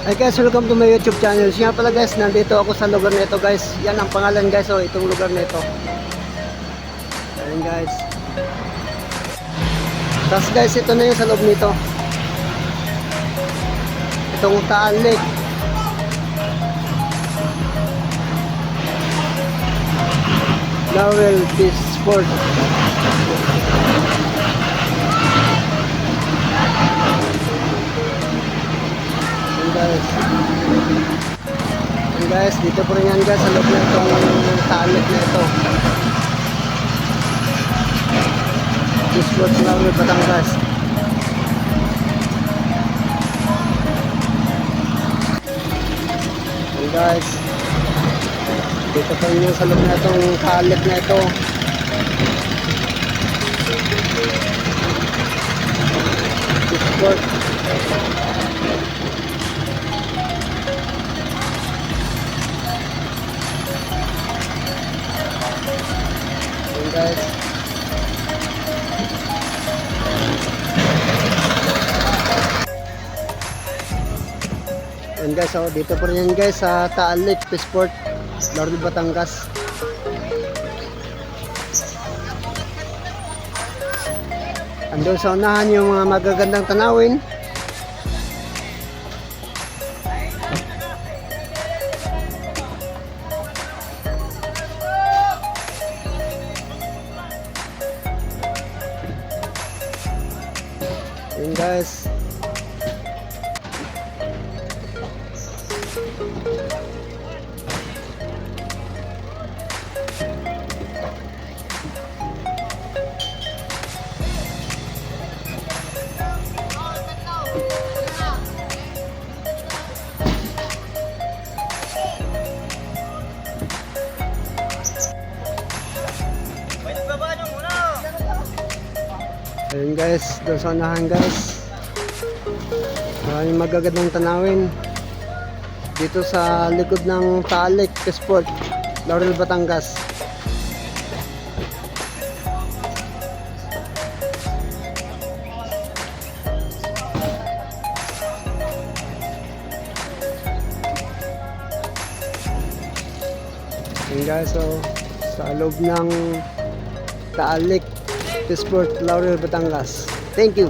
Hi guys, welcome to my YouTube channel. Siya pala guys, nandito ako sa lugar nito guys. Yan ang pangalan guys, oh, itong lugar nito. Ayan guys. Tapos guys, ito na yung sa loob nito. Itong Taal Lake. Laurel Fish Sport. Guys. And guys, dito po rin yan guys sa loob na itong Taal Lake na ito. Fish Sport Laurel Batangas. And guys, dito po rin yan sa loob na itong Taal Lake na ito. Fish Sport. Guys. Yan guys, oh, dito po rin yan guys sa Taal Lake Fish Sport, Laurel Batangas. Andun sa unahan yung mga magagandang tanawin. Yun guys. Ayun guys, doon sa unahan guys. Maraming magagandang tanawin dito sa likod ng Taal Lake Fish Sport, Laurel Batangas. Ayun guys, so sa loob ng Taal Lake Fish Sport, Laurel Batangas. Thank you.